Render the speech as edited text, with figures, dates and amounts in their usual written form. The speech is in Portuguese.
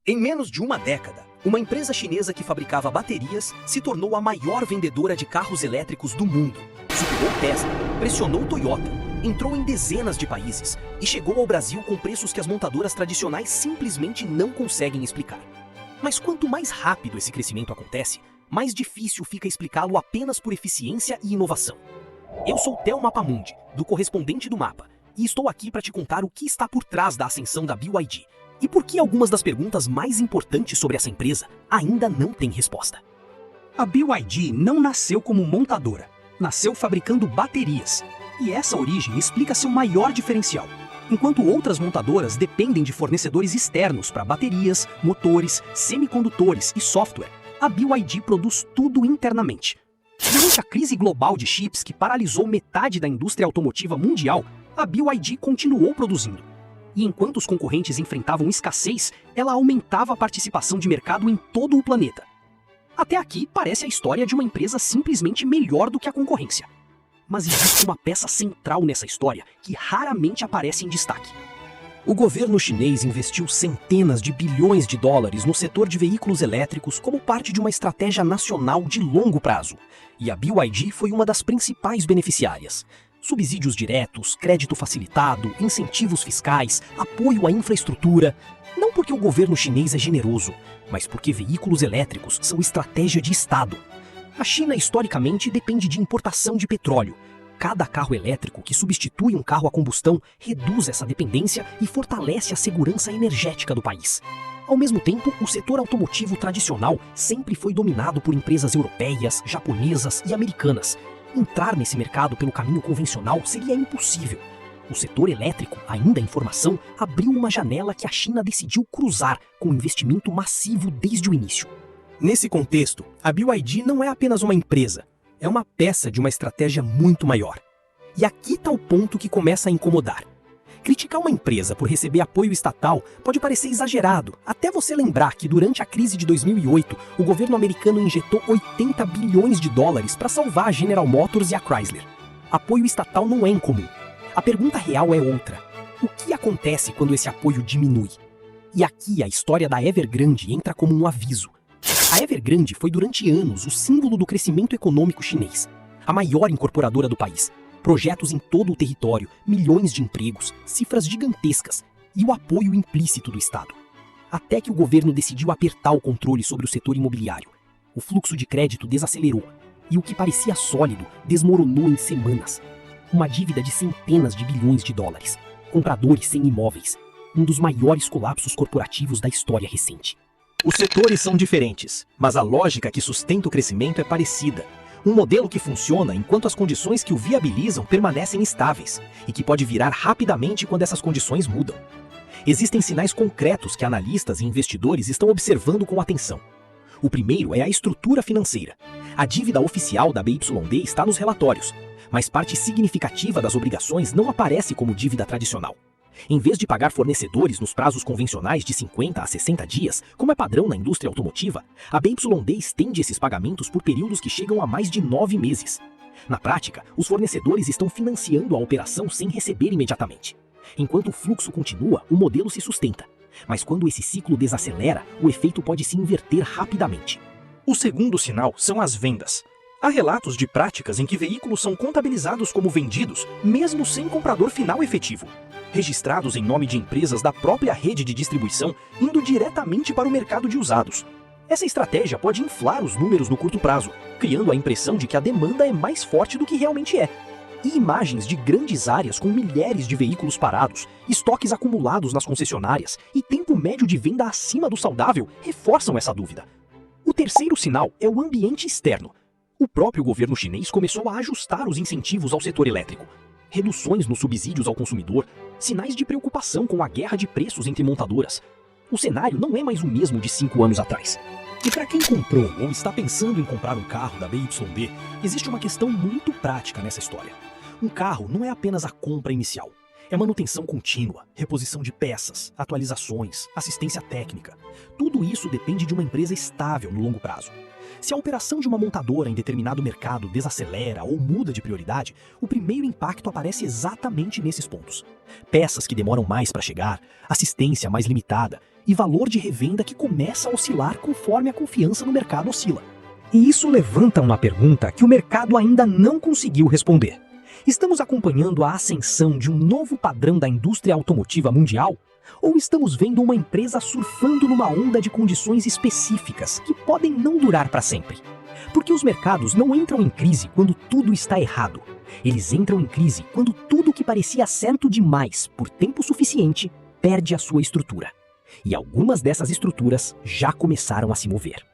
Em menos de uma década, uma empresa chinesa que fabricava baterias se tornou a maior vendedora de carros elétricos do mundo. Superou Tesla, pressionou Toyota, entrou em dezenas de países e chegou ao Brasil com preços que as montadoras tradicionais simplesmente não conseguem explicar. Mas quanto mais rápido esse crescimento acontece, mais difícil fica explicá-lo apenas por eficiência e inovação. Eu sou Theo Mapamundi, do Correspondente do Mapa, e estou aqui para te contar o que está por trás da ascensão da BYD e por que algumas das perguntas mais importantes sobre essa empresa ainda não têm resposta. A BYD não nasceu como montadora, nasceu fabricando baterias. E essa origem explica seu maior diferencial. Enquanto outras montadoras dependem de fornecedores externos para baterias, motores, semicondutores e software, a BYD produz tudo internamente. Durante a crise global de chips que paralisou metade da indústria automotiva mundial, a BYD continuou produzindo. E enquanto os concorrentes enfrentavam escassez, ela aumentava a participação de mercado em todo o planeta. Até aqui parece a história de uma empresa simplesmente melhor do que a concorrência. Mas existe uma peça central nessa história que raramente aparece em destaque. O governo chinês investiu centenas de bilhões de dólares no setor de veículos elétricos como parte de uma estratégia nacional de longo prazo. E a BYD foi uma das principais beneficiárias. Subsídios diretos, crédito facilitado, incentivos fiscais, apoio à infraestrutura. Não porque o governo chinês é generoso, mas porque veículos elétricos são estratégia de Estado. A China, historicamente, depende de importação de petróleo. Cada carro elétrico que substitui um carro a combustão reduz essa dependência e fortalece a segurança energética do país. Ao mesmo tempo, o setor automotivo tradicional sempre foi dominado por empresas europeias, japonesas e americanas. Entrar nesse mercado pelo caminho convencional seria impossível. O setor elétrico, ainda em formação, abriu uma janela que a China decidiu cruzar com um investimento massivo desde o início. Nesse contexto, a BYD não é apenas uma empresa, é uma peça de uma estratégia muito maior. E aqui está o ponto que começa a incomodar. Criticar uma empresa por receber apoio estatal pode parecer exagerado, até você lembrar que durante a crise de 2008, o governo americano injetou 80 bilhões de dólares para salvar a General Motors e a Chrysler. Apoio estatal não é incomum. A pergunta real é outra. O que acontece quando esse apoio diminui? E aqui a história da Evergrande entra como um aviso. A Evergrande foi durante anos o símbolo do crescimento econômico chinês, a maior incorporadora do país. Projetos em todo o território, milhões de empregos, cifras gigantescas e o apoio implícito do Estado. Até que o governo decidiu apertar o controle sobre o setor imobiliário. O fluxo de crédito desacelerou e o que parecia sólido desmoronou em semanas. Uma dívida de centenas de bilhões de dólares, compradores sem imóveis, um dos maiores colapsos corporativos da história recente. Os setores são diferentes, mas a lógica que sustenta o crescimento é parecida. Um modelo que funciona enquanto as condições que o viabilizam permanecem estáveis e que pode virar rapidamente quando essas condições mudam. Existem sinais concretos que analistas e investidores estão observando com atenção. O primeiro é a estrutura financeira. A dívida oficial da BYD está nos relatórios, mas parte significativa das obrigações não aparece como dívida tradicional. Em vez de pagar fornecedores nos prazos convencionais de 50 a 60 dias, como é padrão na indústria automotiva, a BYD estende esses pagamentos por períodos que chegam a mais de 9 meses. Na prática, os fornecedores estão financiando a operação sem receber imediatamente. Enquanto o fluxo continua, o modelo se sustenta. Mas quando esse ciclo desacelera, o efeito pode se inverter rapidamente. O segundo sinal são as vendas. Há relatos de práticas em que veículos são contabilizados como vendidos, mesmo sem comprador final efetivo, registrados em nome de empresas da própria rede de distribuição, indo diretamente para o mercado de usados. Essa estratégia pode inflar os números no curto prazo, criando a impressão de que a demanda é mais forte do que realmente é. E imagens de grandes áreas com milhares de veículos parados, estoques acumulados nas concessionárias e tempo médio de venda acima do saudável reforçam essa dúvida. O terceiro sinal é o ambiente externo. O próprio governo chinês começou a ajustar os incentivos ao setor elétrico. Reduções nos subsídios ao consumidor, sinais de preocupação com a guerra de preços entre montadoras. O cenário não é mais o mesmo de 5 anos atrás. E para quem comprou ou está pensando em comprar um carro da BYD, existe uma questão muito prática nessa história. Um carro não é apenas a compra inicial. É manutenção contínua, reposição de peças, atualizações, assistência técnica. Tudo isso depende de uma empresa estável no longo prazo. Se a operação de uma montadora em determinado mercado desacelera ou muda de prioridade, o primeiro impacto aparece exatamente nesses pontos. Peças que demoram mais para chegar, assistência mais limitada e valor de revenda que começa a oscilar conforme a confiança no mercado oscila. E isso levanta uma pergunta que o mercado ainda não conseguiu responder. Estamos acompanhando a ascensão de um novo padrão da indústria automotiva mundial? Ou estamos vendo uma empresa surfando numa onda de condições específicas que podem não durar para sempre? Porque os mercados não entram em crise quando tudo está errado. Eles entram em crise quando tudo que parecia certo demais por tempo suficiente perde a sua estrutura. E algumas dessas estruturas já começaram a se mover.